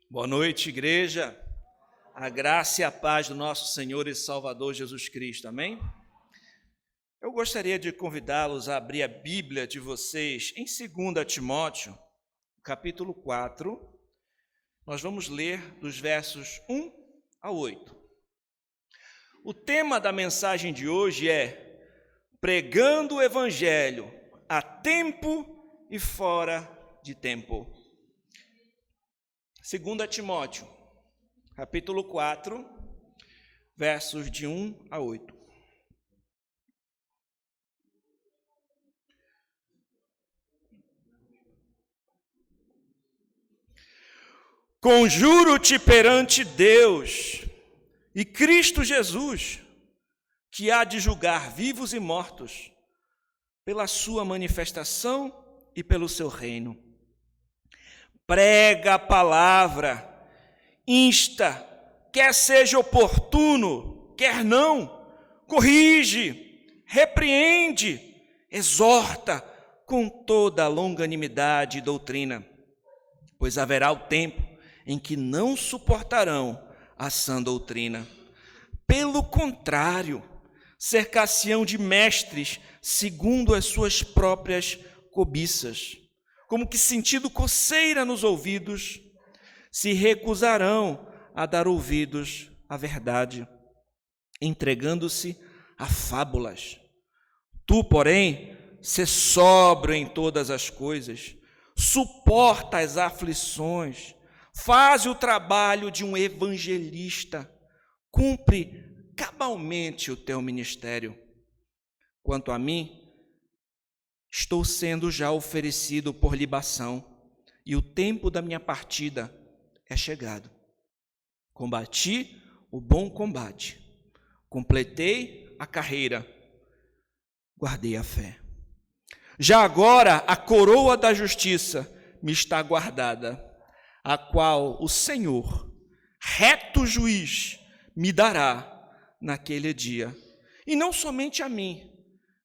Boa noite, igreja. A graça e a paz do nosso Senhor e Salvador Jesus Cristo. Amém? Eu gostaria de convidá-los a abrir a Bíblia de vocês em 2 Timóteo, capítulo 4. Nós vamos ler dos versos 1 a 8. O tema da mensagem de hoje é pregando o Evangelho a tempo e fora de tempo. 2 Timóteo, capítulo 4, versos de 1 a 8. Conjuro-te perante Deus e Cristo Jesus, que há de julgar vivos e mortos, pela sua manifestação e pelo seu reino. Prega a palavra, insta, quer seja oportuno, quer não, corrige, repreende, exorta com toda a longanimidade e doutrina, pois haverá o tempo em que não suportarão a sã doutrina. Pelo contrário, cercar-se-ão de mestres segundo as suas próprias cobiças, como que sentindo coceira nos ouvidos, se recusarão a dar ouvidos à verdade, entregando-se a fábulas. Tu, porém, sê sóbrio em todas as coisas, suporta as aflições, faz o trabalho de um evangelista, cumpre cabalmente o teu ministério. Quanto a mim, estou sendo já oferecido por libação, e o tempo da minha partida é chegado. Combati o bom combate, completei a carreira, guardei a fé. Já agora a coroa da justiça me está guardada, a qual o Senhor, reto juiz, me dará naquele dia, e não somente a mim,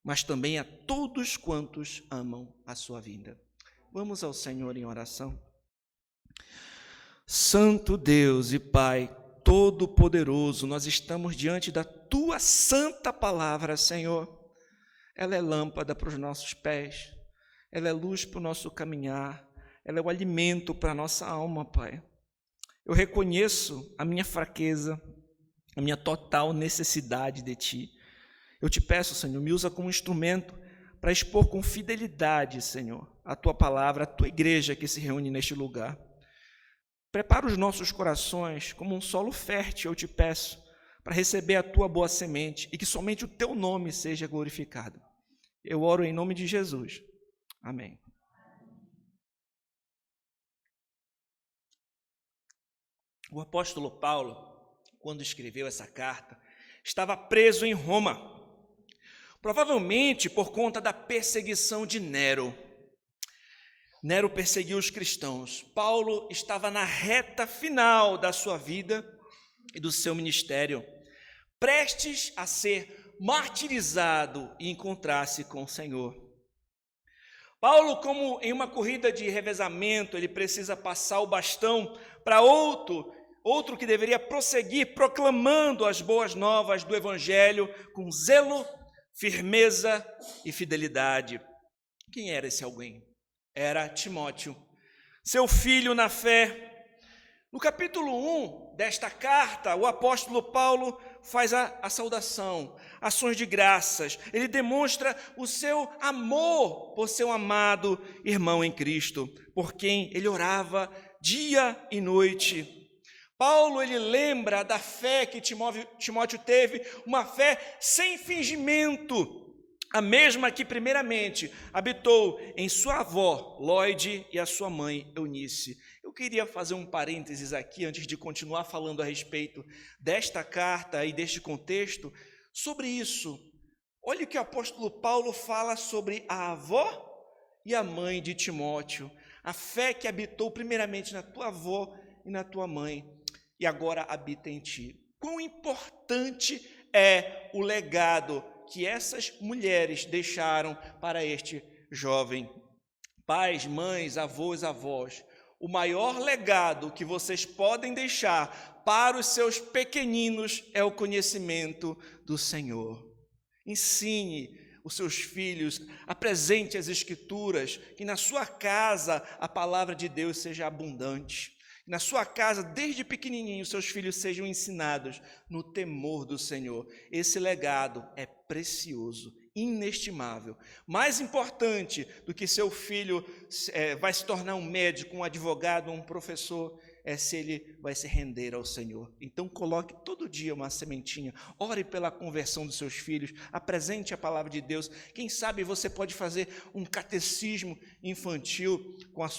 mas também a todos quantos amam a sua vinda. Vamos ao Senhor em oração. Santo Deus e Pai Todo-Poderoso, nós estamos diante da Tua santa palavra, Senhor. Ela é lâmpada para os nossos pés, ela é luz para o nosso caminhar, ela é o alimento para a nossa alma, Pai. Eu reconheço a minha fraqueza, a minha total necessidade de Ti. Eu te peço, Senhor, me usa como instrumento para expor com fidelidade, Senhor, a Tua palavra, a Tua igreja que se reúne neste lugar. Prepara os nossos corações como um solo fértil, eu te peço, para receber a Tua boa semente e que somente o Teu nome seja glorificado. Eu oro em nome de Jesus. Amém. O apóstolo Paulo, quando escreveu essa carta, estava preso em Roma, provavelmente por conta da perseguição de Nero. Nero perseguiu os cristãos. Paulo estava na reta final da sua vida e do seu ministério, prestes a ser martirizado e encontrar-se com o Senhor. Paulo, como em uma corrida de revezamento, ele precisa passar o bastão para outro que deveria prosseguir proclamando as boas novas do Evangelho com zelo, firmeza e fidelidade. Quem era esse alguém? Era Timóteo, seu filho na fé. No capítulo 1 desta carta, o apóstolo Paulo faz a saudação, ações de graças. Ele demonstra o seu amor por seu amado irmão em Cristo, por quem ele orava dia e noite. Paulo, ele lembra da fé que Timóteo teve, uma fé sem fingimento, a mesma que primeiramente habitou em sua avó, Lóide, e a sua mãe, Eunice. Eu queria fazer um parênteses aqui, antes de continuar falando a respeito desta carta e deste contexto, sobre isso. Olha o que o apóstolo Paulo fala sobre a avó e a mãe de Timóteo, a fé que habitou primeiramente na tua avó e na tua mãe, e agora habita em ti. Quão importante é o legado que essas mulheres deixaram para este jovem. Pais, mães, avós, avós, o maior legado que vocês podem deixar para os seus pequeninos é o conhecimento do Senhor. Ensine os seus filhos, apresente as Escrituras, que na sua casa a palavra de Deus seja abundante. Na sua casa, desde pequenininho, seus filhos sejam ensinados no temor do Senhor. Esse legado é precioso, inestimável. Mais importante do que seu filho vai se tornar um médico, um advogado, um professor, é se ele vai se render ao Senhor. Então coloque todo dia uma sementinha, ore pela conversão dos seus filhos, apresente a palavra de Deus. Quem sabe você pode fazer um catecismo infantil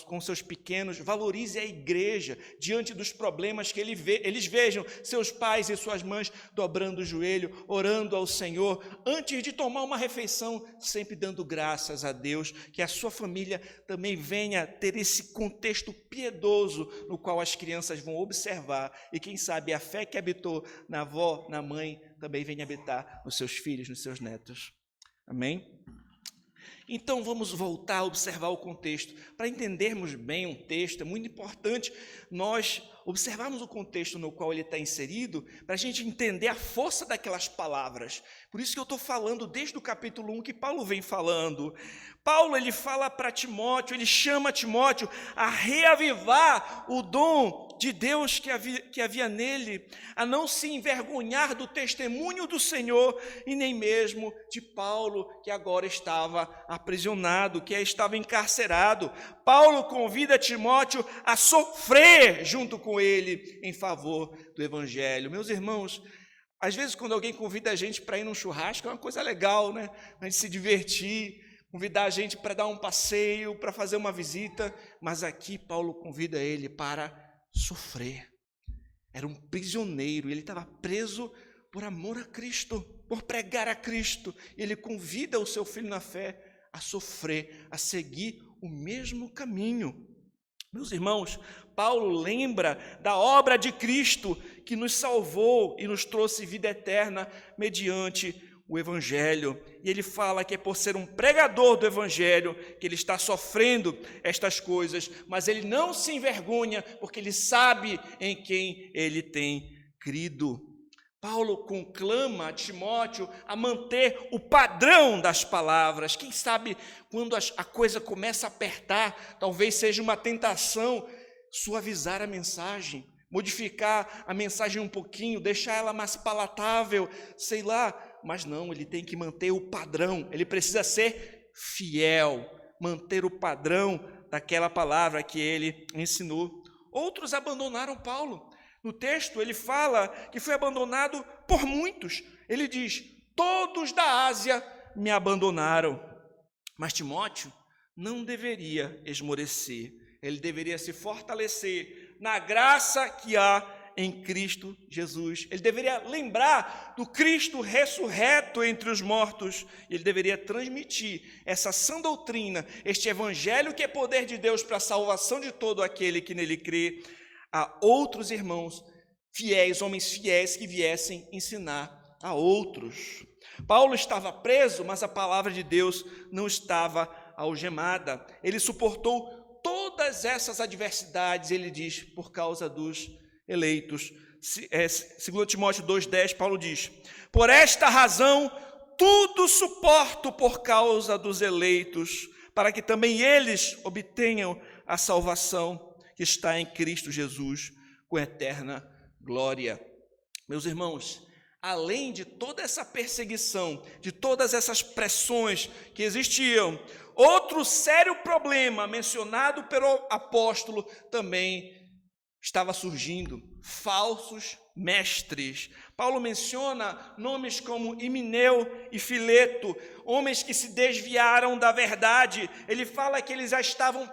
com seus pequenos, valorize a igreja diante dos problemas que eles vejam seus pais e suas mães dobrando o joelho, orando ao Senhor, antes de tomar uma refeição, sempre dando graças a Deus, que a sua família também venha ter esse contexto piedoso no qual as crianças vão observar, e quem sabe a fé que habitou na avó, na mãe, também venha habitar nos seus filhos, nos seus netos. Amém? Então vamos voltar a observar o contexto. Para entendermos bem um texto, é muito importante nós observarmos o contexto no qual ele está inserido, para a gente entender a força daquelas palavras. Por isso que eu estou falando desde o capítulo 1 que Paulo vem falando. Paulo, ele fala para Timóteo, ele chama Timóteo a reavivar o dom de Deus que havia nele, a não se envergonhar do testemunho do Senhor e nem mesmo de Paulo, que agora estava aprisionado, que estava encarcerado. Paulo convida Timóteo a sofrer junto com ele em favor do Evangelho. Meus irmãos, às vezes quando alguém convida a gente para ir num churrasco, é uma coisa legal, né? A gente se divertir, convidar a gente para dar um passeio, para fazer uma visita, mas aqui Paulo convida ele para sofrer. Era um prisioneiro, ele estava preso por amor a Cristo, por pregar a Cristo. Ele convida o seu filho na fé a sofrer, a seguir o mesmo caminho. Meus irmãos, Paulo lembra da obra de Cristo que nos salvou e nos trouxe vida eterna mediante o Evangelho. E ele fala que é por ser um pregador do Evangelho que ele está sofrendo estas coisas, mas ele não se envergonha porque ele sabe em quem ele tem crido. Paulo conclama a Timóteo a manter o padrão das palavras. Quem sabe quando a coisa começa a apertar, talvez seja uma tentação suavizar a mensagem, modificar a mensagem um pouquinho, deixar ela mais palatável, sei lá. Mas não, ele tem que manter o padrão, ele precisa ser fiel, manter o padrão daquela palavra que ele ensinou. Outros abandonaram Paulo. No texto ele fala que foi abandonado por muitos. Ele diz: todos da Ásia me abandonaram. Mas Timóteo não deveria esmorecer, ele deveria se fortalecer na graça que há em Cristo Jesus. Ele deveria lembrar do Cristo ressurreto entre os mortos. Ele deveria transmitir essa sã doutrina, este evangelho que é poder de Deus para a salvação de todo aquele que nele crê, a outros irmãos fiéis, homens fiéis que viessem ensinar a outros. Paulo estava preso, mas a palavra de Deus não estava algemada. Ele suportou todas essas adversidades, ele diz, por causa dos eleitos. 2 Timóteo 2,10, Paulo diz: por esta razão tudo suporto por causa dos eleitos, para que também eles obtenham a salvação que está em Cristo Jesus, com eterna glória. Meus irmãos, além de toda essa perseguição, de todas essas pressões que existiam, outro sério problema mencionado pelo apóstolo também estava surgindo: falsos mestres. Paulo menciona nomes como Himeneu e Fileto, homens que se desviaram da verdade. Ele fala que eles já estavam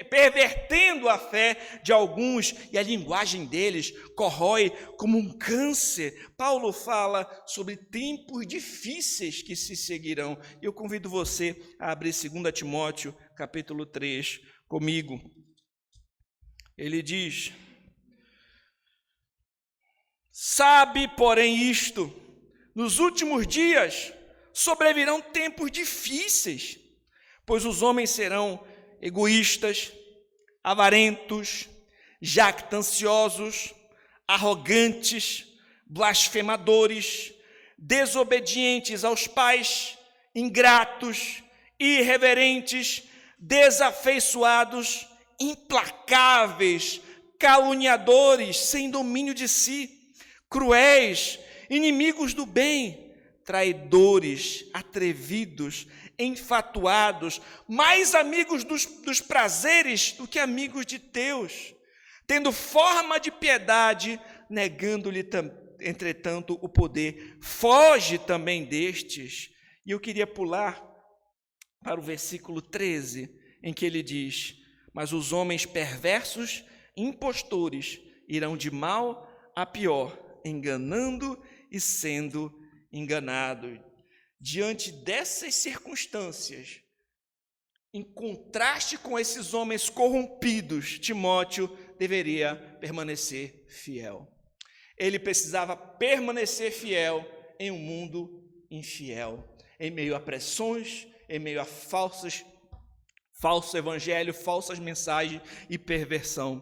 pervertendo a fé de alguns, e a linguagem deles corrói como um câncer. Paulo fala sobre tempos difíceis que se seguirão. Eu convido você a abrir 2 Timóteo, capítulo 3, comigo. Ele diz: sabe, porém, isto: nos últimos dias sobrevirão tempos difíceis, pois os homens serão egoístas, avarentos, jactanciosos, arrogantes, blasfemadores, desobedientes aos pais, ingratos, irreverentes, desafeiçoados, implacáveis, caluniadores, sem domínio de si, cruéis, inimigos do bem, traidores, atrevidos, enfatuados, mais amigos dos prazeres do que amigos de Deus, tendo forma de piedade, negando-lhe, entretanto, o poder. Foge também destes. E eu queria pular para o versículo 13, em que ele diz: mas os homens perversos, impostores, irão de mal a pior, enganando e sendo enganados. Diante dessas circunstâncias, em contraste com esses homens corrompidos, Timóteo deveria permanecer fiel. Ele precisava permanecer fiel em um mundo infiel, em meio a pressões, em meio a falso evangelho, falsas mensagens e perversão.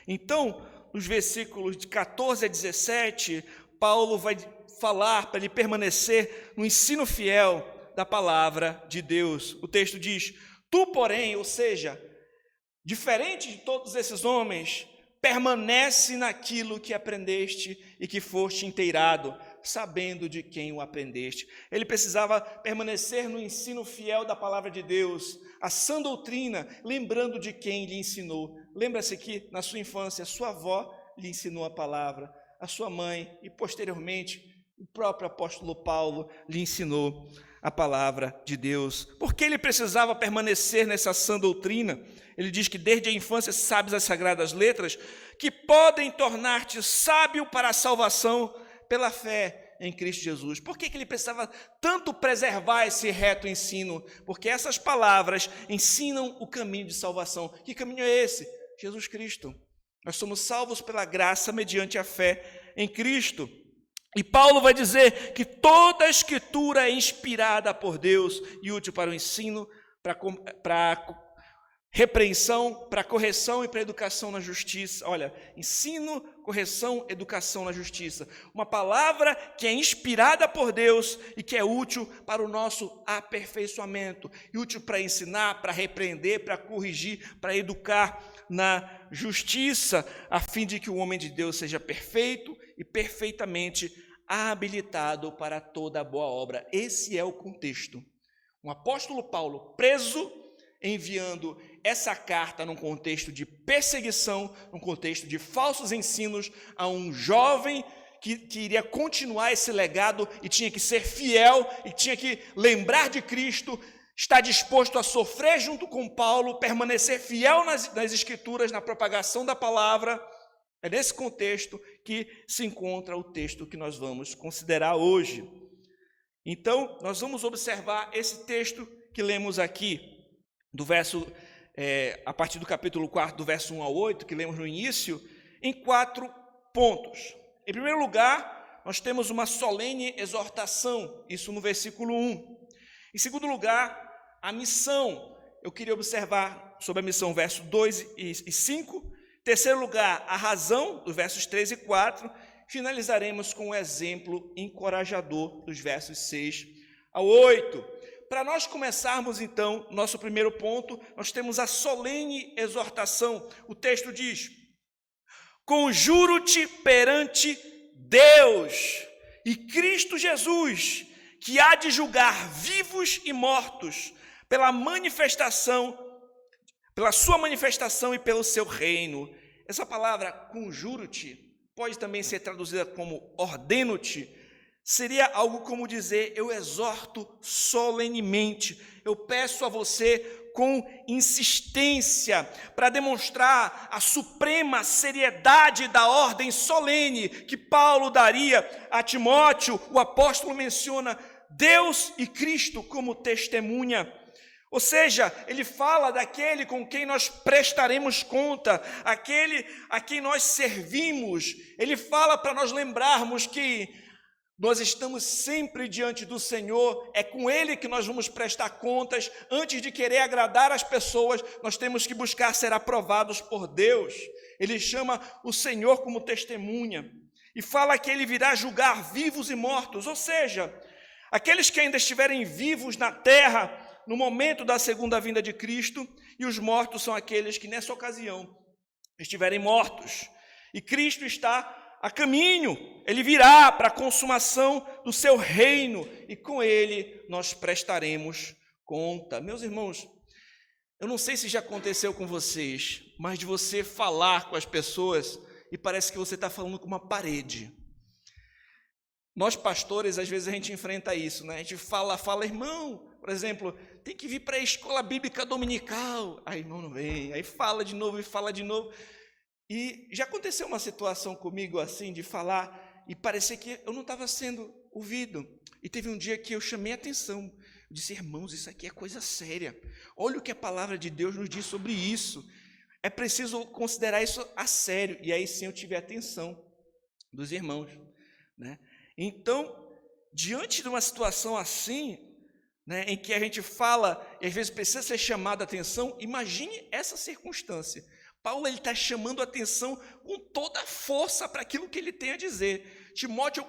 Então, nos versículos de 14 a 17, Paulo vai falar para ele permanecer no ensino fiel da palavra de Deus. O texto diz: tu, porém, ou seja, diferente de todos esses homens, permanece naquilo que aprendeste e que foste inteirado, sabendo de quem o aprendeste. Ele precisava permanecer no ensino fiel da palavra de Deus, a sã doutrina, lembrando de quem lhe ensinou. Lembra-se que na sua infância, sua avó lhe ensinou a palavra, a sua mãe e posteriormente o próprio apóstolo Paulo lhe ensinou a palavra de Deus. Por que ele precisava permanecer nessa sã doutrina? Ele diz que desde a infância sabes as sagradas letras, que podem tornar-te sábio para a salvação pela fé em Cristo Jesus. Por que ele precisava tanto preservar esse reto ensino? Porque essas palavras ensinam o caminho de salvação. Que caminho é esse? Jesus Cristo. Nós somos salvos pela graça mediante a fé em Cristo. E Paulo vai dizer que toda a Escritura é inspirada por Deus e útil para o ensino, para repreensão, para correção e para educação na justiça. Olha, ensino, correção, educação na justiça. Uma palavra que é inspirada por Deus e que é útil para o nosso aperfeiçoamento. E útil para ensinar, para repreender, para corrigir, para educar na justiça, a fim de que o homem de Deus seja perfeito e perfeitamente habilitado para toda boa obra. Esse é o contexto. O apóstolo Paulo, preso, enviando essa carta num contexto de perseguição, num contexto de falsos ensinos a um jovem que iria continuar esse legado e tinha que ser fiel e tinha que lembrar de Cristo, está disposto a sofrer junto com Paulo, permanecer fiel nas Escrituras, na propagação da palavra. É nesse contexto que se encontra o texto que nós vamos considerar hoje. Então, nós vamos observar esse texto que lemos aqui, do verso, a partir do capítulo 4, do verso 1 ao 8, que lemos no início, em 4 pontos. Em primeiro lugar, nós temos uma solene exortação, isso no versículo 1. Em segundo lugar, a missão. Eu queria observar sobre a missão, versos 2 e 5. Em terceiro lugar, a razão, dos versos 3 e 4. Finalizaremos com um exemplo encorajador, dos versos 6 ao 8. Para nós começarmos, então, nosso primeiro ponto, nós temos a solene exortação. O texto diz: conjuro-te perante Deus e Cristo Jesus, que há de julgar vivos e mortos, pela sua manifestação e pelo seu reino. Essa palavra conjuro-te pode também ser traduzida como ordeno-te. Seria algo como dizer: eu exorto solenemente, eu peço a você com insistência, para demonstrar a suprema seriedade da ordem solene que Paulo daria a Timóteo. O apóstolo menciona Deus e Cristo como testemunha. Ou seja, ele fala daquele com quem nós prestaremos conta, aquele a quem nós servimos. Ele fala para nós lembrarmos que Nós estamos sempre diante do Senhor, é com Ele que nós vamos prestar contas. Antes de querer agradar as pessoas, nós temos que buscar ser aprovados por Deus. Ele chama o Senhor como testemunha e fala que Ele virá julgar vivos e mortos, ou seja, aqueles que ainda estiverem vivos na terra no momento da segunda vinda de Cristo, e os mortos são aqueles que nessa ocasião estiverem mortos. E Cristo está a caminho, Ele virá para a consumação do seu reino, e com Ele nós prestaremos conta. Meus irmãos, eu não sei se já aconteceu com vocês, mas de você falar com as pessoas e parece que você está falando com uma parede. Nós pastores, às vezes a gente enfrenta isso, né? A gente fala, irmão, por exemplo, tem que vir para a escola bíblica dominical. Aí irmão não vem, aí fala de novo e fala de novo. E já aconteceu uma situação comigo assim, de falar e parecer que eu não estava sendo ouvido. E teve um dia que eu chamei a atenção. Eu disse, irmãos, isso aqui é coisa séria. Olha o que a palavra de Deus nos diz sobre isso. É preciso considerar isso a sério. E aí sim eu tive a atenção dos irmãos, né? Então, diante de uma situação assim, né, em que a gente fala e às vezes precisa ser chamado a atenção, imagine essa circunstância. Paulo está chamando a atenção com toda a força para aquilo que ele tem a dizer. Timóteo,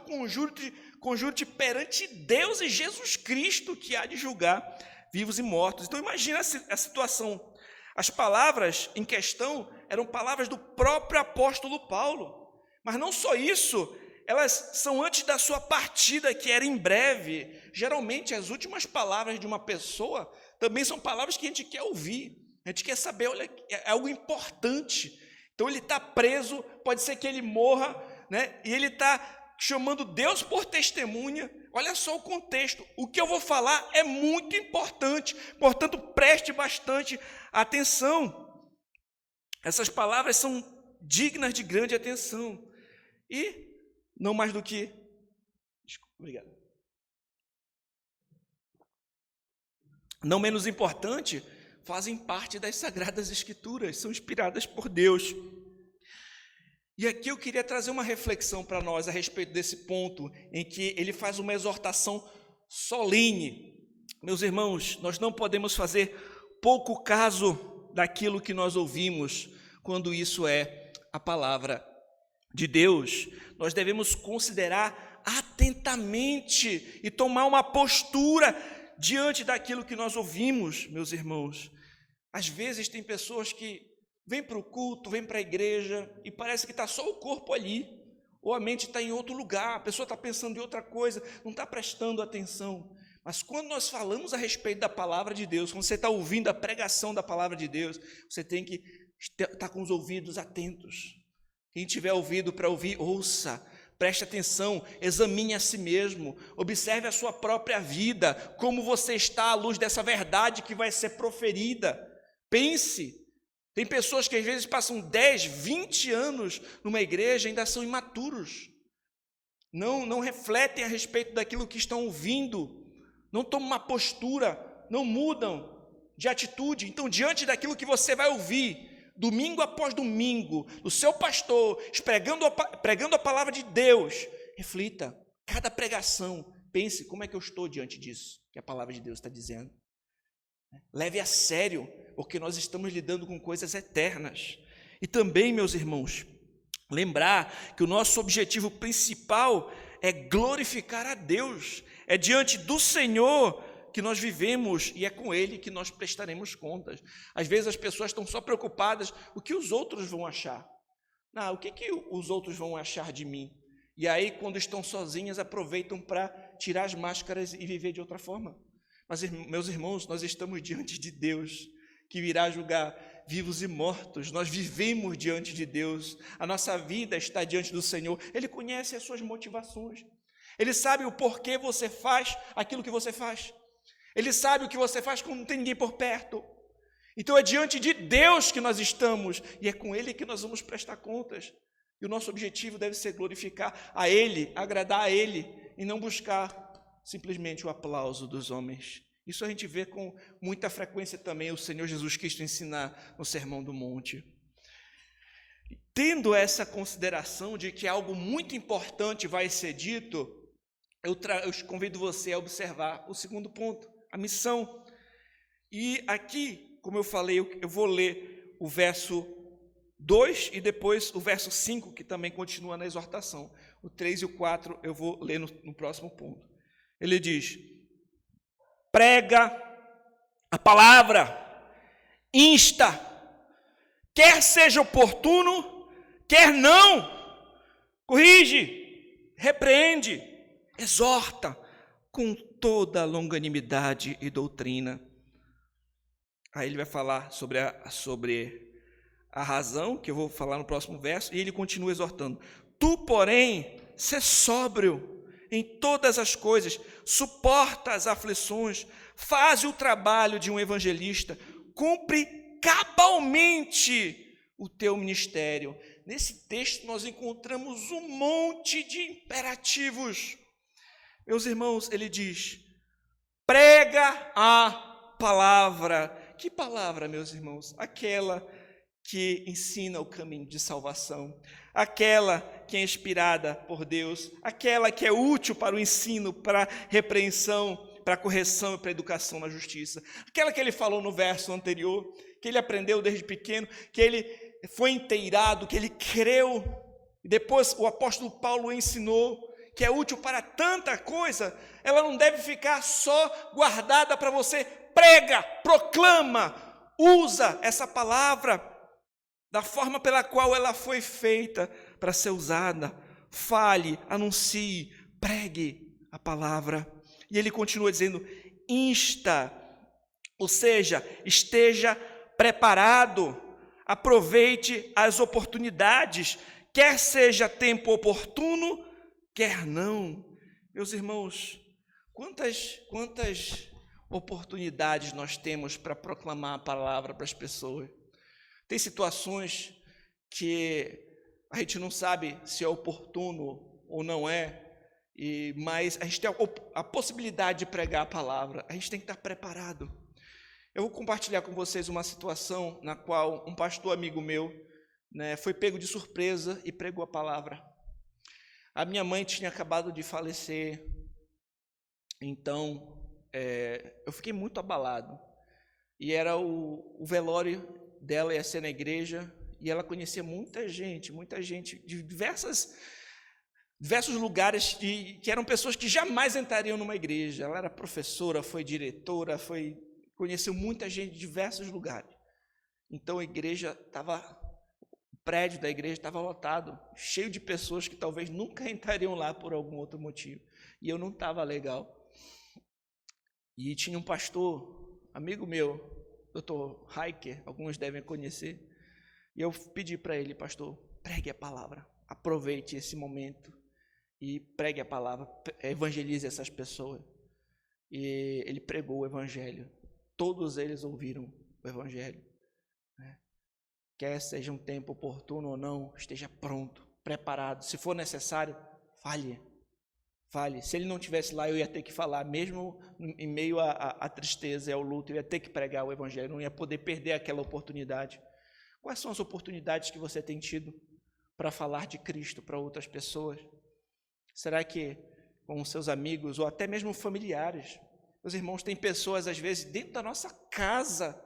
conjuro-te perante Deus e Jesus Cristo, que há de julgar vivos e mortos. Então imagine a situação. As palavras em questão eram palavras do próprio apóstolo Paulo. Mas não só isso, elas são antes da sua partida, que era em breve. Geralmente, as últimas palavras de uma pessoa também são palavras que a gente quer ouvir. A gente quer saber, olha, é algo importante. Então, ele está preso, pode ser que ele morra, né? E ele está chamando Deus por testemunha. Olha só o contexto. O que eu vou falar é muito importante, portanto, preste bastante atenção. Essas palavras são dignas de grande atenção. E não mais do que... Desculpa, obrigado. Não menos importante, fazem parte das Sagradas Escrituras, são inspiradas por Deus. E aqui eu queria trazer uma reflexão para nós a respeito desse ponto, em que ele faz uma exortação solene. Meus irmãos, nós não podemos fazer pouco caso daquilo que nós ouvimos, quando isso é a palavra de Deus. Nós devemos considerar atentamente e tomar uma postura diante daquilo que nós ouvimos, meus irmãos. Às vezes tem pessoas que vêm para o culto, vêm para a igreja e parece que está só o corpo ali, ou a mente está em outro lugar, a pessoa está pensando em outra coisa, não está prestando atenção. Mas quando nós falamos a respeito da palavra de Deus, quando você está ouvindo a pregação da palavra de Deus, você tem que estar com os ouvidos atentos. Quem tiver ouvido para ouvir, ouça, preste atenção, examine a si mesmo, observe a sua própria vida, como você está à luz dessa verdade que vai ser proferida. Pense, tem pessoas que às vezes passam 10, 20 anos numa igreja e ainda são imaturos, não refletem a respeito daquilo que estão ouvindo, não tomam uma postura, não mudam de atitude. Então, diante daquilo que você vai ouvir, domingo após domingo, do seu pastor, pregando a palavra de Deus, reflita, cada pregação, pense, como é que eu estou diante disso, que a palavra de Deus está dizendo. Leve a sério, porque nós estamos lidando com coisas eternas. E também, meus irmãos, lembrar que o nosso objetivo principal é glorificar a Deus, é diante do Senhor que nós vivemos e é com Ele que nós prestaremos contas. Às vezes as pessoas estão só preocupadas o que os outros vão achar. O que os outros vão achar de mim? E aí, quando estão sozinhas, aproveitam para tirar as máscaras e viver de outra forma. Mas, meus irmãos, nós estamos diante de Deus, que virá julgar vivos e mortos. Nós vivemos diante de Deus, a nossa vida está diante do Senhor. Ele conhece as suas motivações, Ele sabe o porquê você faz aquilo que você faz. Ele sabe o que você faz quando não tem ninguém por perto. Então é diante de Deus que nós estamos, e é com Ele que nós vamos prestar contas. E o nosso objetivo deve ser glorificar a Ele, agradar a Ele, e não buscar simplesmente o aplauso dos homens. Isso a gente vê com muita frequência também o Senhor Jesus Cristo ensinar no Sermão do Monte. Tendo essa consideração de que algo muito importante vai ser dito, eu convido você a observar o segundo ponto, a missão. E aqui, como eu falei, eu vou ler o verso 2 e depois o verso 5, que também continua na exortação. O 3 e o 4 eu vou ler no próximo ponto. Ele diz: prega a palavra, insta, quer seja oportuno, quer não, corrige, repreende, exorta com toda longanimidade e doutrina. Aí ele vai falar sobre a razão, que eu vou falar no próximo verso, e ele continua exortando. Tu, porém, sê sóbrio em todas as coisas, suporta as aflições, faz o trabalho de um evangelista, cumpre cabalmente o teu ministério. Nesse texto nós encontramos um monte de imperativos. Meus irmãos, ele diz: prega a palavra. Que palavra, meus irmãos? Aquela que ensina o caminho de salvação, aquela que é inspirada por Deus, aquela que é útil para o ensino, para a repreensão, para a correção e para a educação na justiça, aquela que ele falou no verso anterior, que ele aprendeu desde pequeno, que ele foi inteirado, que ele creu, e depois o apóstolo Paulo ensinou, que é útil para tanta coisa. Ela não deve ficar só guardada para você. Prega, proclama, usa essa palavra da forma pela qual ela foi feita para ser usada. Fale, anuncie, pregue a palavra. E ele continua dizendo: insta, ou seja, esteja preparado, aproveite as oportunidades, quer seja tempo oportuno, quer não. Meus irmãos, quantas oportunidades nós temos para proclamar a palavra para as pessoas? Tem situações que a gente não sabe se é oportuno ou não é, mas a gente tem a possibilidade de pregar a palavra. A gente tem que estar preparado. Eu vou compartilhar com vocês uma situação na qual um pastor amigo meu, foi pego de surpresa e pregou a palavra. A minha mãe tinha acabado de falecer, então eu fiquei muito abalado. E era o velório dela, ia ser na igreja, e ela conhecia muita gente de diversos lugares, que eram pessoas que jamais entrariam numa igreja. Ela era professora, foi diretora, conheceu muita gente de diversos lugares. Então a igreja o prédio da igreja estava lotado, cheio de pessoas que talvez nunca entrariam lá por algum outro motivo. E eu não estava legal. E tinha um pastor, amigo meu, Dr. Heiker, alguns devem conhecer, e eu pedi para ele: pastor, pregue a palavra, aproveite esse momento e pregue a palavra, evangelize essas pessoas. E ele pregou o evangelho, todos eles ouviram o evangelho. Quer seja um tempo oportuno ou não, esteja pronto, preparado. Se for necessário, fale. Se ele não estivesse lá, eu ia ter que falar, mesmo em meio à tristeza e ao luto, eu ia ter que pregar o evangelho, não ia poder perder aquela oportunidade. Quais são as oportunidades que você tem tido para falar de Cristo para outras pessoas? Será que com seus amigos ou até mesmo familiares? Meus irmãos, tem pessoas às vezes dentro da nossa casa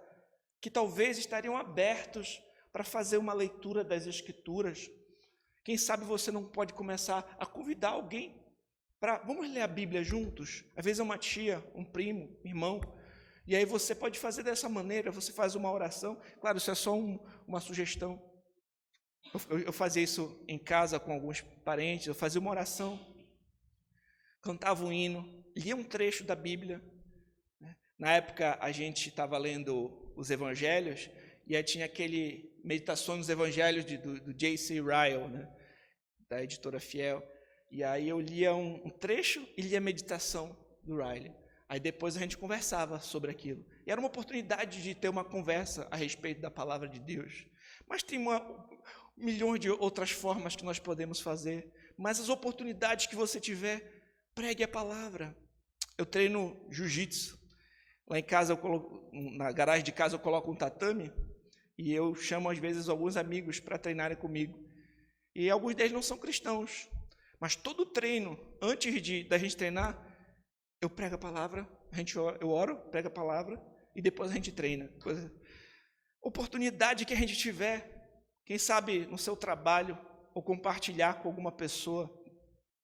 que talvez estariam abertos para fazer uma leitura das Escrituras. Quem sabe você não pode começar a convidar alguém vamos ler a Bíblia juntos? Às vezes é uma tia, um primo, um irmão, e aí você pode fazer dessa maneira, você faz uma oração. Claro, isso é só uma sugestão. Eu fazia isso em casa com alguns parentes, eu fazia uma oração, cantava um hino, lia um trecho da Bíblia. Na época a gente estava lendo os Evangelhos, e aí tinha aquele Meditações nos Evangelhos do J.C. Ryle, da editora Fiel. E aí eu lia um trecho e lia a meditação do Riley. Aí depois a gente conversava sobre aquilo. E era uma oportunidade de ter uma conversa a respeito da palavra de Deus. Mas tem milhões de outras formas que nós podemos fazer. Mas as oportunidades que você tiver, pregue a palavra. Eu treino jiu-jitsu. Lá em casa, na garagem de casa, eu coloco um tatame. E eu chamo às vezes alguns amigos para treinarem comigo. E alguns deles não são cristãos. Mas todo treino, antes da gente treinar, eu prego a palavra, eu oro, prego a palavra e depois a gente treina. Oportunidade que a gente tiver, quem sabe no seu trabalho, ou compartilhar com alguma pessoa,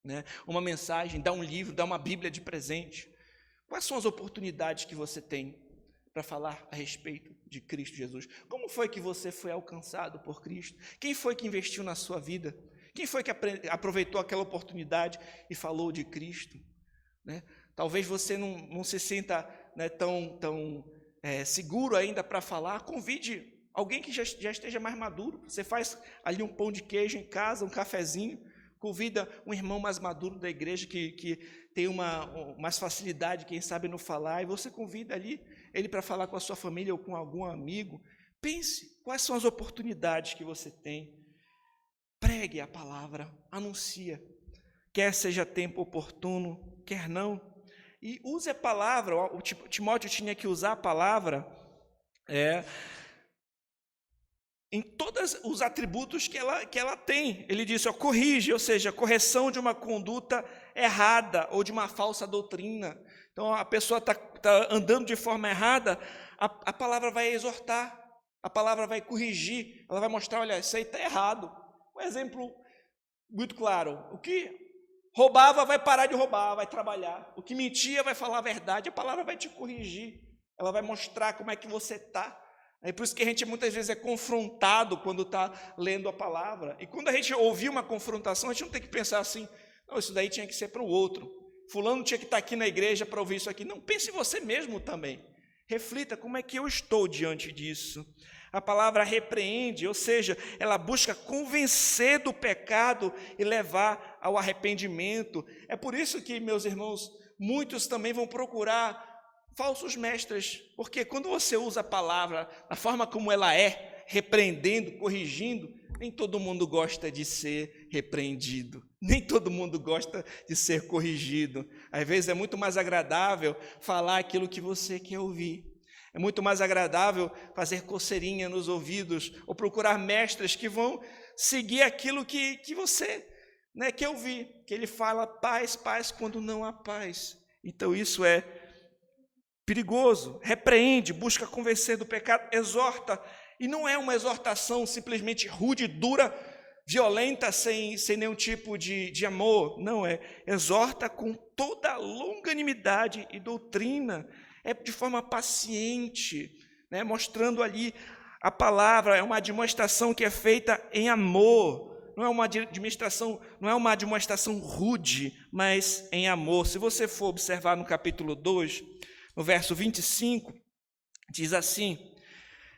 né, uma mensagem, dar um livro, dar uma Bíblia de presente. Quais são as oportunidades que você tem para falar a respeito de Cristo Jesus? Como foi que você foi alcançado por Cristo? Quem foi que investiu na sua vida? Quem foi que aproveitou aquela oportunidade e falou de Cristo? Né? Talvez você não se sinta, né, tão seguro ainda para falar. Convide alguém que já esteja mais maduro. Você faz ali um pão de queijo em casa, um cafezinho. Convida um irmão mais maduro da igreja que tem mais facilidade, quem sabe, no falar. E você convida ali ele para falar com a sua família ou com algum amigo. Pense quais são as oportunidades que você tem. Pregue a palavra, anuncia. Quer seja tempo oportuno, quer não. E use a palavra. O Timóteo tinha que usar a palavra em todos os atributos que ela tem. Ele disse, corrige, ou seja, correção de uma conduta errada ou de uma falsa doutrina. Então, a pessoa está andando de forma errada, a palavra vai exortar, a palavra vai corrigir, ela vai mostrar, olha, isso aí está errado. Um exemplo muito claro, o que roubava vai parar de roubar, vai trabalhar. O que mentia vai falar a verdade, a palavra vai te corrigir, ela vai mostrar como é que você está. É por isso que a gente muitas vezes é confrontado quando está lendo a palavra. E quando a gente ouvir uma confrontação, a gente não tem que pensar assim, não, isso daí tinha que ser para o outro. Fulano tinha que estar aqui na igreja para ouvir isso aqui. Não, pense em você mesmo também. Reflita como é que eu estou diante disso. A palavra repreende, ou seja, ela busca convencer do pecado e levar ao arrependimento. É por isso que, meus irmãos, muitos também vão procurar falsos mestres, porque quando você usa a palavra da forma como ela é, repreendendo, corrigindo, nem todo mundo gosta de ser repreendido, nem todo mundo gosta de ser corrigido. Às vezes é muito mais agradável falar aquilo que você quer ouvir. É muito mais agradável fazer coceirinha nos ouvidos ou procurar mestres que vão seguir aquilo que você, né, quer ouvir, que ele fala paz, paz, quando não há paz. Então isso é perigoso. Repreende, busca convencer do pecado, exorta, e não é uma exortação simplesmente rude, dura, violenta, sem nenhum tipo de amor. Não, exorta com toda a longanimidade e doutrina, é de forma paciente, né, mostrando ali a palavra, é uma admoestação que é feita em amor, não é uma admoestação rude, mas em amor. Se você for observar no capítulo 2, no verso 25, diz assim,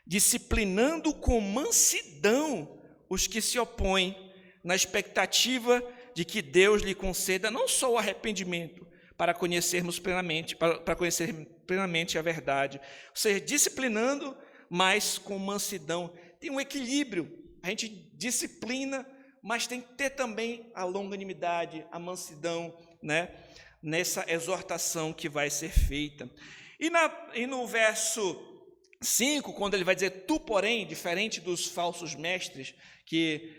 disciplinando com mansidão os que se opõem, na expectativa de que Deus lhe conceda não só o arrependimento, para conhecermos plenamente, para conhecer plenamente a verdade. Ou seja, disciplinando, mas com mansidão. Tem um equilíbrio. A gente disciplina, mas tem que ter também a longanimidade, a mansidão, né, nessa exortação que vai ser feita. E no verso 5, quando ele vai dizer, tu, porém, diferente dos falsos mestres que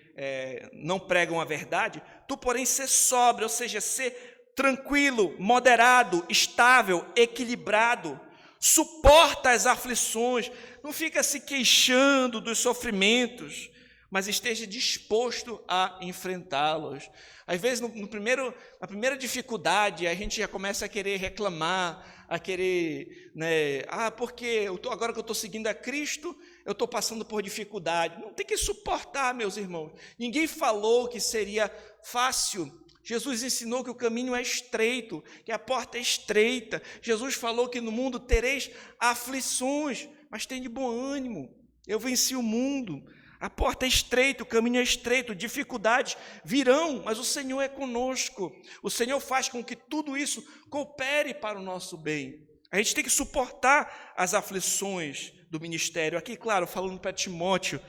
não pregam a verdade, tu, porém, ser sóbrio, ou seja, ser tranquilo, moderado, estável, equilibrado, suporta as aflições, não fica se queixando dos sofrimentos, mas esteja disposto a enfrentá-los. Às vezes, na primeira dificuldade, a gente já começa a querer reclamar, a querer, né, porque agora que eu estou seguindo a Cristo, eu estou passando por dificuldade. Não tem que suportar, meus irmãos. Ninguém falou que seria fácil. Jesus ensinou que o caminho é estreito, que a porta é estreita. Jesus falou que no mundo tereis aflições, mas tem de bom ânimo. Eu venci o mundo. A porta é estreita, o caminho é estreito, dificuldades virão, mas o Senhor é conosco. O Senhor faz com que tudo isso coopere para o nosso bem. A gente tem que suportar as aflições do ministério. Aqui, claro, falando para Timóteo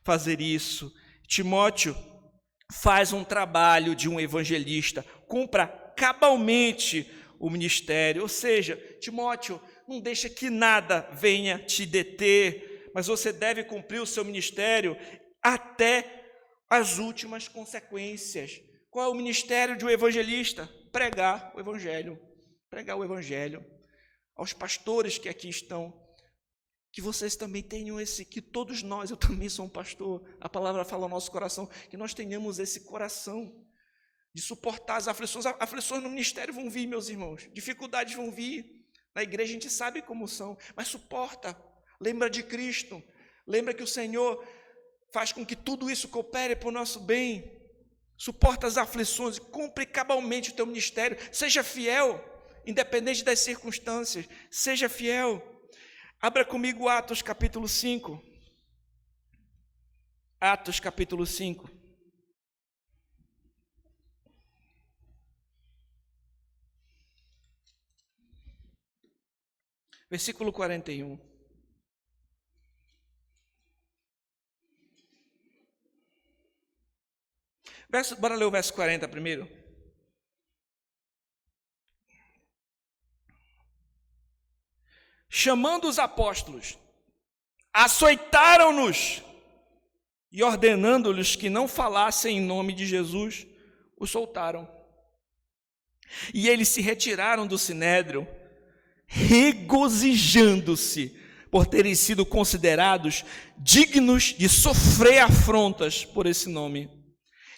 fazer isso. Timóteo faz um trabalho de um evangelista, cumpra cabalmente o ministério. Ou seja, Timóteo, não deixa que nada venha te deter, mas você deve cumprir o seu ministério até as últimas consequências. Qual é o ministério de um evangelista? Pregar o evangelho. Pregar o evangelho. Aos pastores que aqui estão, que vocês também tenham que todos nós, eu também sou um pastor, a palavra fala ao nosso coração, que nós tenhamos esse coração de suportar as aflições. Aflições no ministério vão vir, meus irmãos, dificuldades vão vir, na igreja a gente sabe como são, mas suporta, lembra de Cristo, lembra que o Senhor faz com que tudo isso coopere para o nosso bem, suporta as aflições e cumpre cabalmente o teu ministério, seja fiel, independente das circunstâncias, seja fiel. Abra comigo Atos capítulo 5. Atos capítulo 5. Versículo 41. Bora ler o verso 40 primeiro. Chamando os apóstolos, açoitaram-nos e ordenando-lhes que não falassem em nome de Jesus, os soltaram. E eles se retiraram do sinédrio, regozijando-se por terem sido considerados dignos de sofrer afrontas por esse nome.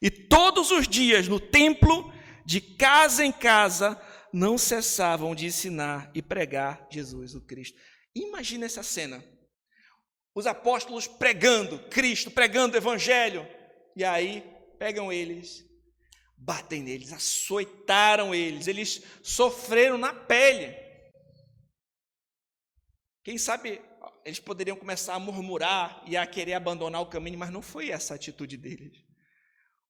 E todos os dias no templo, de casa em casa, não cessavam de ensinar e pregar Jesus o Cristo. Imagina essa cena. Os apóstolos pregando Cristo, pregando o Evangelho. E aí pegam eles, batem neles, açoitaram eles. Eles sofreram na pele. Quem sabe eles poderiam começar a murmurar e a querer abandonar o caminho, mas não foi essa a atitude deles.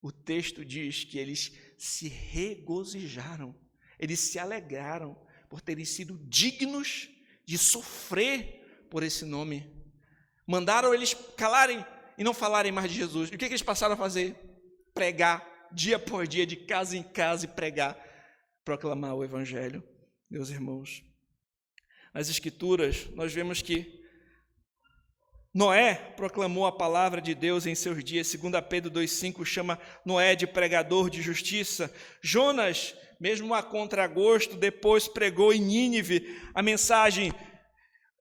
O texto diz que eles se regozijaram. Eles se alegraram por terem sido dignos de sofrer por esse nome. Mandaram eles calarem e não falarem mais de Jesus. E o que eles passaram a fazer? Pregar, dia por dia, de casa em casa, e pregar, proclamar o Evangelho. Meus irmãos, nas Escrituras nós vemos que Noé proclamou a palavra de Deus em seus dias. 2 Pedro 2,5 chama Noé de pregador de justiça. Jonas, mesmo a contragosto, depois pregou em Nínive a mensagem: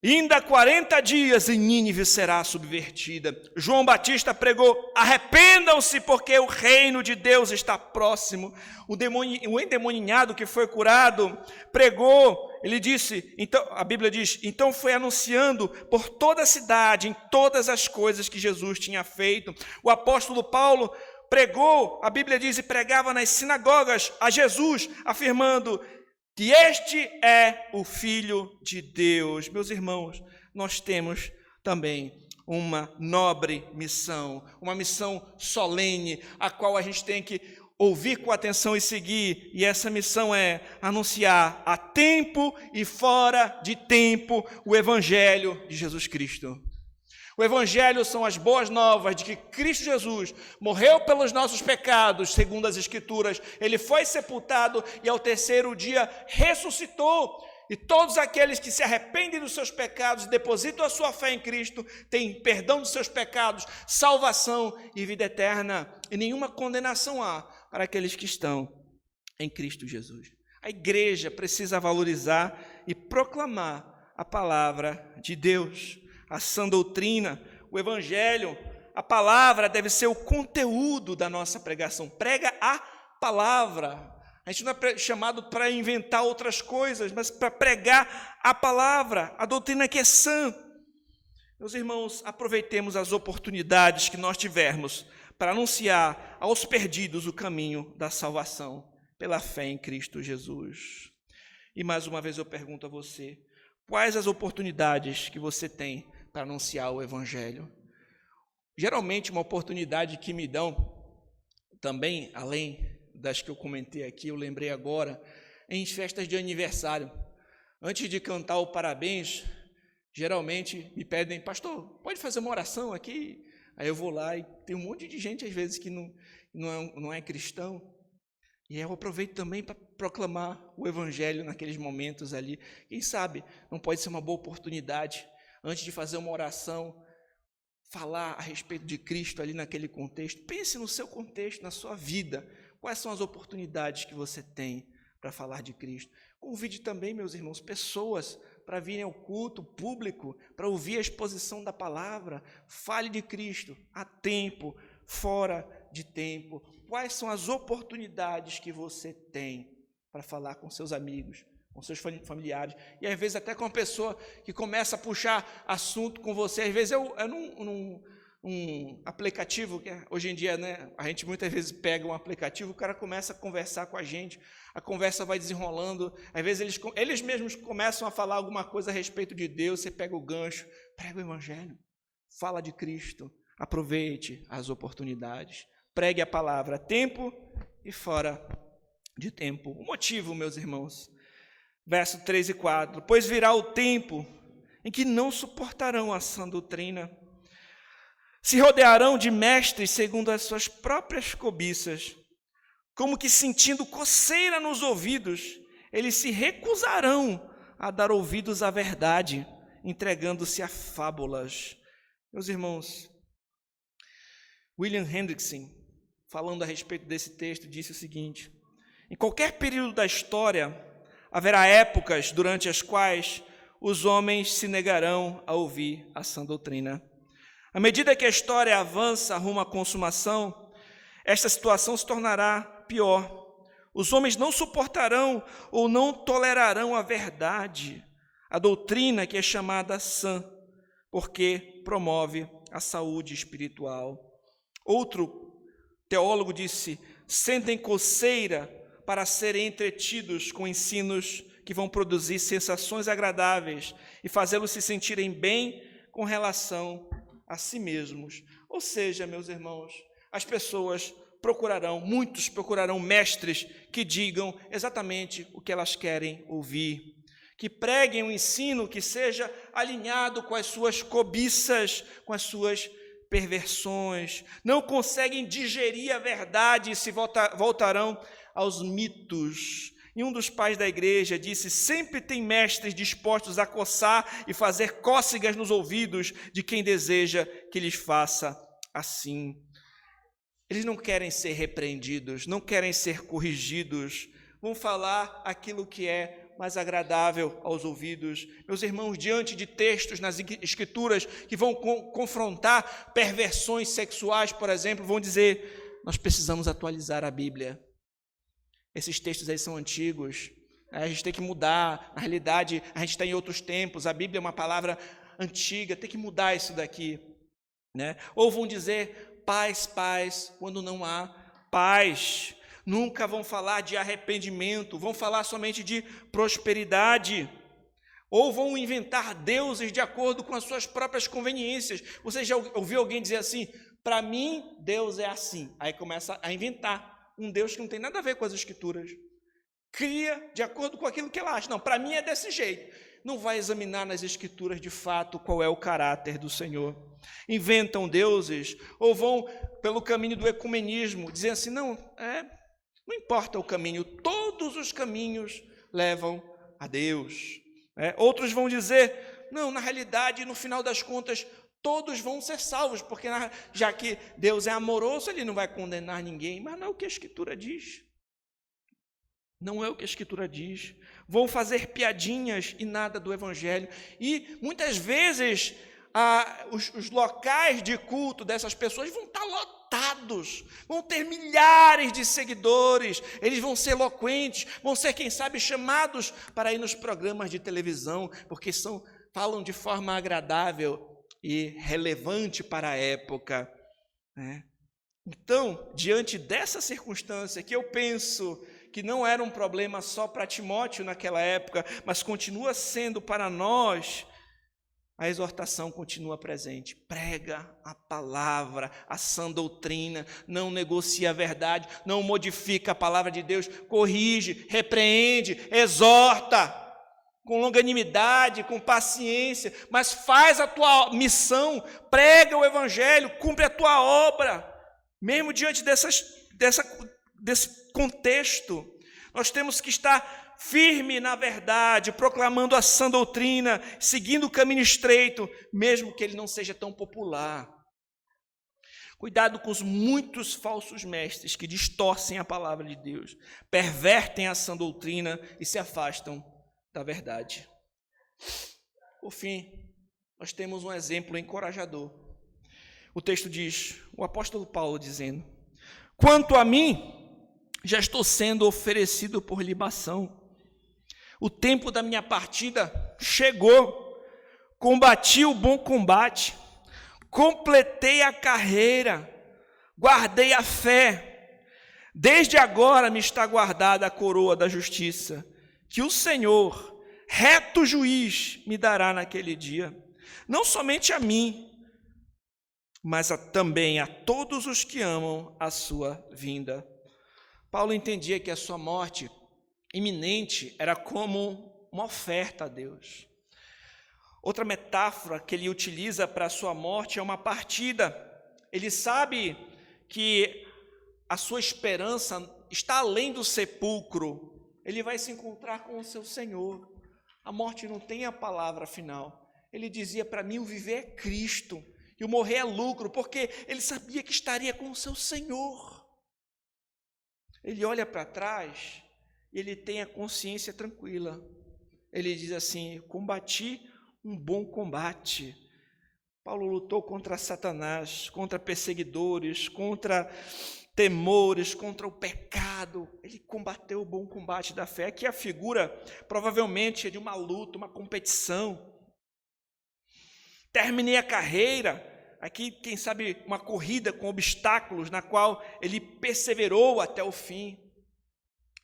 ainda 40 dias e Nínive será subvertida. João Batista pregou: arrependam-se porque o reino de Deus está próximo. O endemoninhado que foi curado pregou, ele disse, então, a Bíblia diz, então foi anunciando por toda a cidade, em todas as coisas que Jesus tinha feito. O apóstolo Paulo pregou, a Bíblia diz, e pregava nas sinagogas a Jesus, afirmando que este é o Filho de Deus. Meus irmãos, nós temos também uma nobre missão, uma missão solene, a qual a gente tem que ouvir com atenção e seguir, e essa missão é anunciar a tempo e fora de tempo o Evangelho de Jesus Cristo. O Evangelho são as boas novas de que Cristo Jesus morreu pelos nossos pecados, segundo as Escrituras. Ele foi sepultado e ao terceiro dia ressuscitou. E todos aqueles que se arrependem dos seus pecados e depositam a sua fé em Cristo têm perdão dos seus pecados, salvação e vida eterna. E nenhuma condenação há para aqueles que estão em Cristo Jesus. A igreja precisa valorizar e proclamar a palavra de Deus. A sã doutrina, o Evangelho, a palavra deve ser o conteúdo da nossa pregação. Prega a palavra. A gente não é chamado para inventar outras coisas, mas para pregar a palavra, a doutrina que é sã. Meus irmãos, aproveitemos as oportunidades que nós tivermos para anunciar aos perdidos o caminho da salvação pela fé em Cristo Jesus. E mais uma vez eu pergunto a você, quais as oportunidades que você tem para anunciar o Evangelho? Geralmente uma oportunidade que me dão, também além das que eu comentei aqui, eu lembrei agora, em festas de aniversário. Antes de cantar o parabéns, geralmente me pedem, pastor, pode fazer uma oração aqui? Aí eu vou lá e tem um monte de gente, às vezes, que não é cristão. E eu aproveito também para proclamar o Evangelho naqueles momentos ali. Quem sabe não pode ser uma boa oportunidade, antes de fazer uma oração, falar a respeito de Cristo ali naquele contexto. Pense no seu contexto, na sua vida. Quais são as oportunidades que você tem para falar de Cristo? Convide também, meus irmãos, pessoas para virem ao culto público, para ouvir a exposição da palavra. Fale de Cristo a tempo, fora de tempo. Quais são as oportunidades que você tem para falar com seus amigos, com seus familiares, e às vezes até com uma pessoa que começa a puxar assunto com você. Às vezes num aplicativo, que hoje em dia, né, a gente muitas vezes pega um aplicativo, o cara começa a conversar com a gente, a conversa vai desenrolando, às vezes eles mesmos começam a falar alguma coisa a respeito de Deus, você pega o gancho, prega o evangelho, fala de Cristo, aproveite as oportunidades, pregue a palavra a tempo e fora de tempo. O motivo, meus irmãos, verso 3 e 4, pois virá o tempo em que não suportarão a sã doutrina, se rodearão de mestres segundo as suas próprias cobiças, como que sentindo coceira nos ouvidos, eles se recusarão a dar ouvidos à verdade, entregando-se a fábulas. Meus irmãos, William Hendrickson, falando a respeito desse texto, disse o seguinte: em qualquer período da história, haverá épocas durante as quais os homens se negarão a ouvir a sã doutrina. À medida que a história avança rumo à consumação, esta situação se tornará pior. Os homens não suportarão ou não tolerarão a verdade, a doutrina que é chamada sã, porque promove a saúde espiritual. Outro teólogo disse: sentem coceira para serem entretidos com ensinos que vão produzir sensações agradáveis e fazê-los se sentirem bem com relação a si mesmos. Ou seja, meus irmãos, as pessoas muitos procurarão mestres que digam exatamente o que elas querem ouvir, que preguem um ensino que seja alinhado com as suas cobiças, com as suas perversões. Não conseguem digerir a verdade e se voltarão aos mitos. E um dos pais da igreja disse: sempre tem mestres dispostos a coçar e fazer cócegas nos ouvidos de quem deseja que lhes faça assim. Eles não querem ser repreendidos, não querem ser corrigidos, vão falar aquilo que é mais agradável aos ouvidos. Meus irmãos, diante de textos nas escrituras que vão confrontar perversões sexuais, por exemplo, vão dizer: nós precisamos atualizar a Bíblia. Esses textos aí são antigos, a gente tem que mudar. Na realidade, a gente está em outros tempos, a Bíblia é uma palavra antiga, tem que mudar isso daqui, né? Ou vão dizer: paz, paz, quando não há paz. Nunca vão falar de arrependimento, vão falar somente de prosperidade. Ou vão inventar deuses de acordo com as suas próprias conveniências. Você já ouviu alguém dizer assim: para mim, Deus é assim? Aí começa a inventar um Deus que não tem nada a ver com as escrituras. Cria de acordo com aquilo que ela acha. Não, para mim é desse jeito. Não vai examinar nas escrituras de fato qual é o caráter do Senhor. Inventam deuses, ou vão pelo caminho do ecumenismo, dizendo assim: não importa o caminho, todos os caminhos levam a Deus. Outros vão dizer: não, na realidade, no final das contas, todos vão ser salvos, porque já que Deus é amoroso, Ele não vai condenar ninguém. Mas não é o que a Escritura diz. Não é o que a Escritura diz. Vão fazer piadinhas e nada do Evangelho. E muitas vezes os locais de culto dessas pessoas vão estar lotados, vão ter milhares de seguidores, eles vão ser eloquentes, vão ser, quem sabe, chamados para ir nos programas de televisão, porque falam de forma agradável e relevante para a época, né? Então, diante dessa circunstância, que eu penso que não era um problema só para Timóteo naquela época, mas continua sendo para nós, a exortação continua presente. Prega a palavra, a sã doutrina, não negocia a verdade, não modifica a palavra de Deus, corrige, repreende, exorta, com longanimidade, com paciência, mas faz a tua missão, prega o evangelho, cumpre a tua obra. Mesmo diante desse contexto, nós temos que estar firme na verdade, proclamando a sã doutrina, seguindo o caminho estreito, mesmo que ele não seja tão popular. Cuidado com os muitos falsos mestres que distorcem a palavra de Deus, pervertem a sã doutrina e se afastam da verdade. Por fim, nós temos um exemplo encorajador. O texto diz, o apóstolo Paulo dizendo: quanto a mim, já estou sendo oferecido por libação. O tempo da minha partida chegou. Combati o bom combate. Completei a carreira. Guardei a fé. Desde agora me está guardada a coroa da justiça, que o Senhor, reto juiz, me dará naquele dia. Não somente a mim, mas também a todos os que amam a sua vinda. Paulo entendia que a sua morte iminente era como uma oferta a Deus. Outra metáfora que ele utiliza para a sua morte é uma partida. Ele sabe que a sua esperança está além do sepulcro. Ele vai se encontrar com o seu Senhor. A morte não tem a palavra final. Ele dizia, para mim o viver é Cristo e o morrer é lucro, porque ele sabia que estaria com o seu Senhor. Ele olha para trás e ele tem a consciência tranquila. Ele diz assim, combati um bom combate. Paulo lutou contra Satanás, contra perseguidores, contra temores, contra o pecado. Ele combateu o bom combate da fé. Aqui a figura provavelmente é de uma luta, uma competição. Terminei a carreira. Aqui, quem sabe, uma corrida com obstáculos, na qual ele perseverou até o fim.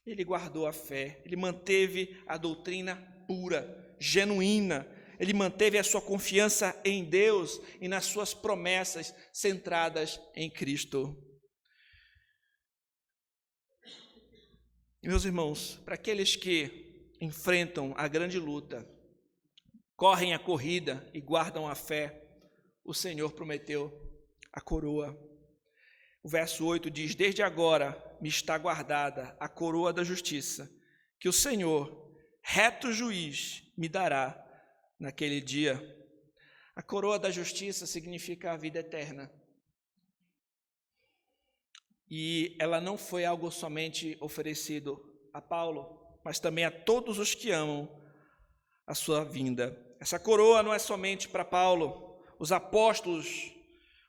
Ele guardou a fé, ele manteve a doutrina pura, genuína. Ele manteve a sua confiança em Deus e nas suas promessas centradas em Cristo. Meus irmãos, para aqueles que enfrentam a grande luta, correm a corrida e guardam a fé, o Senhor prometeu a coroa. O verso 8 diz, desde agora me está guardada a coroa da justiça, que o Senhor, reto juiz, me dará naquele dia. A coroa da justiça significa a vida eterna. E ela não foi algo somente oferecido a Paulo, mas também a todos os que amam a sua vinda. Essa coroa não é somente para Paulo, os apóstolos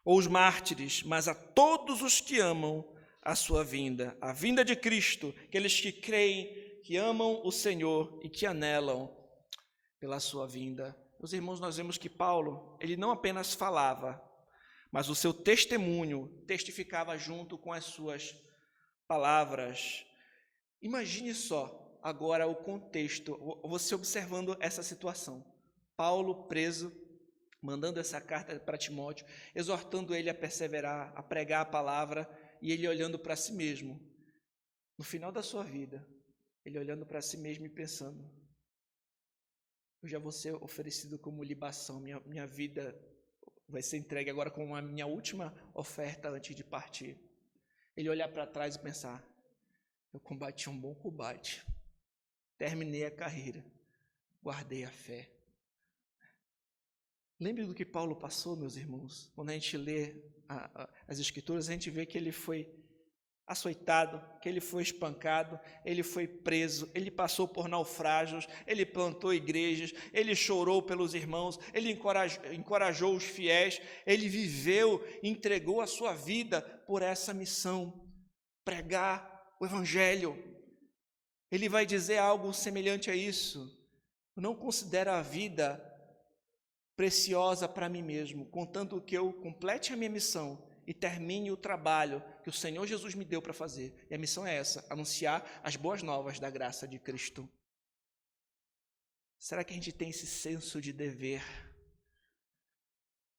ou os mártires, mas a todos os que amam a sua vinda, a vinda de Cristo, aqueles que creem, que amam o Senhor e que anelam pela sua vinda. Meus irmãos, nós vemos que Paulo, ele não apenas falava, mas o seu testemunho testificava junto com as suas palavras. Imagine só agora o contexto, você observando essa situação. Paulo preso, mandando essa carta para Timóteo, exortando ele a perseverar, a pregar a palavra, e ele olhando para si mesmo. No final da sua vida, ele olhando para si mesmo e pensando, eu já vou ser oferecido como libação, minha vida vai ser entregue agora como a minha última oferta antes de partir. Ele olhar para trás e pensar, eu combati um bom combate, terminei a carreira, guardei a fé. Lembre do que Paulo passou, meus irmãos. Quando a gente lê as Escrituras, a gente vê que ele foi açoitado, que ele foi espancado, ele foi preso, ele passou por naufrágios, ele plantou igrejas, ele chorou pelos irmãos, ele encorajou os fiéis, ele viveu, entregou a sua vida por essa missão, pregar o Evangelho. Ele vai dizer algo semelhante a isso. Eu não considero a vida preciosa para mim mesmo, contanto que eu complete a minha missão e termine o trabalho que o Senhor Jesus me deu para fazer. E a missão é essa, anunciar as boas novas da graça de Cristo. Será que a gente tem esse senso de dever?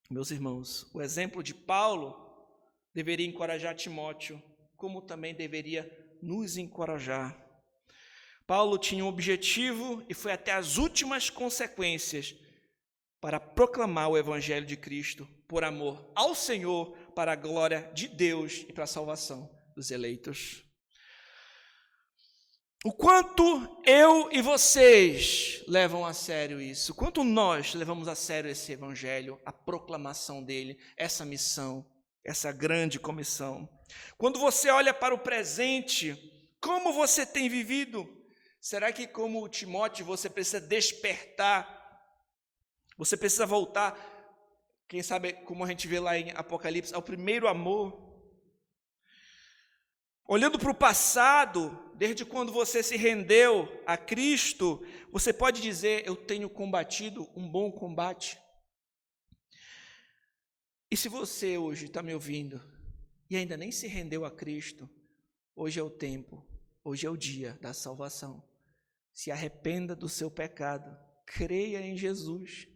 Meus irmãos, o exemplo de Paulo deveria encorajar Timóteo, como também deveria nos encorajar. Paulo tinha um objetivo e foi até as últimas consequências para proclamar o Evangelho de Cristo, por amor ao Senhor, para a glória de Deus e para a salvação dos eleitos. O quanto eu e vocês levam a sério isso, o quanto nós levamos a sério esse Evangelho, a proclamação dele, essa missão, essa grande comissão. Quando você olha para o presente, como você tem vivido? Será que, como Timóteo, você precisa despertar? Você precisa voltar, quem sabe, como a gente vê lá em Apocalipse, ao primeiro amor? Olhando para o passado, desde quando você se rendeu a Cristo, você pode dizer: eu tenho combatido um bom combate. E se você hoje está me ouvindo e ainda nem se rendeu a Cristo, hoje é o tempo, hoje é o dia da salvação. Se arrependa do seu pecado, creia em Jesus,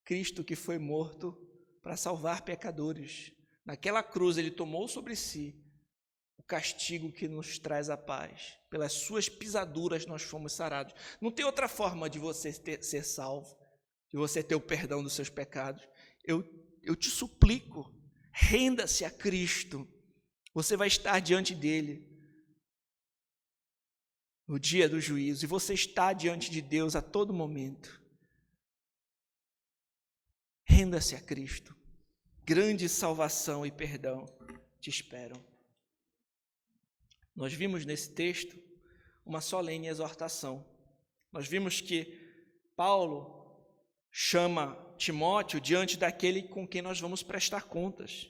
Cristo que foi morto para salvar pecadores. Naquela cruz ele tomou sobre si o castigo que nos traz a paz. Pelas suas pisaduras nós fomos sarados. Não tem outra forma de você ser salvo, de você ter o perdão dos seus pecados. Eu te suplico, renda-se a Cristo. Você vai estar diante dele no dia do juízo, e você está diante de Deus a todo momento. Renda-se a Cristo. Grande salvação e perdão te esperam. Nós vimos nesse texto uma solene exortação. Nós vimos que Paulo chama Timóteo diante daquele com quem nós vamos prestar contas.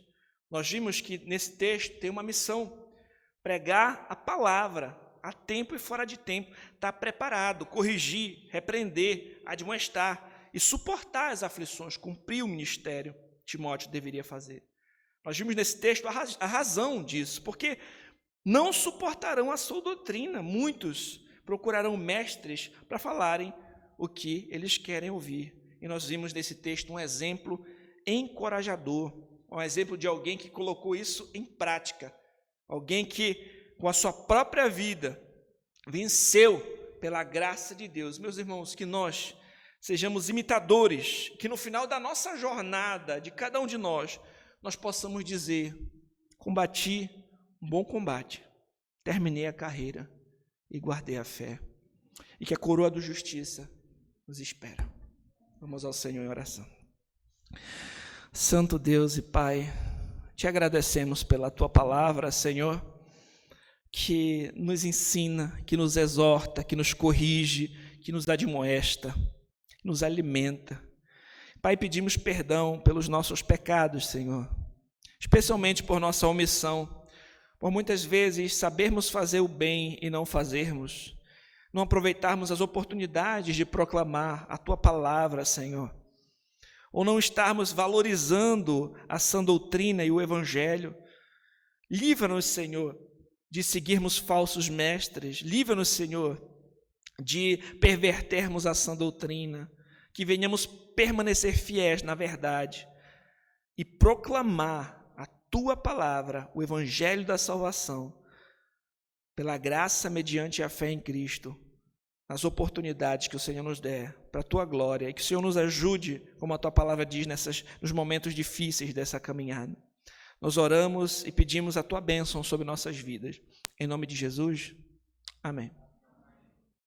Nós vimos que nesse texto tem uma missão: pregar a palavra a tempo e fora de tempo, estar preparado, corrigir, repreender, admoestar e suportar as aflições, cumprir o ministério que Timóteo deveria fazer. Nós vimos nesse texto a razão disso, porque não suportarão a sua doutrina. Muitos procurarão mestres para falarem o que eles querem ouvir. E nós vimos nesse texto um exemplo encorajador, um exemplo de alguém que colocou isso em prática, alguém que, com a sua própria vida, venceu pela graça de Deus. Meus irmãos, que nós sejamos imitadores, que no final da nossa jornada, de cada um de nós possamos dizer: combati um bom combate, terminei a carreira e guardei a fé, e que a coroa da justiça nos espera. Vamos ao Senhor em oração. Santo Deus e Pai, te agradecemos pela tua palavra, Senhor, que nos ensina, que nos exorta, que nos corrige, que nos admoesta, que nos alimenta. Pai, pedimos perdão pelos nossos pecados, Senhor, especialmente por nossa omissão, por muitas vezes sabermos fazer o bem e não fazermos, não aproveitarmos as oportunidades de proclamar a tua palavra, Senhor, ou não estarmos valorizando a sã doutrina e o evangelho. Livra-nos, Senhor, de seguirmos falsos mestres. Livra-nos, Senhor, de pervertermos a sã doutrina, que venhamos permanecer fiéis na verdade e proclamar a tua palavra, o evangelho da salvação, pela graça mediante a fé em Cristo, nas oportunidades que o Senhor nos der, para a tua glória, e que o Senhor nos ajude, como a tua palavra diz, nos momentos difíceis dessa caminhada. Nós oramos e pedimos a tua bênção sobre nossas vidas. Em nome de Jesus, amém.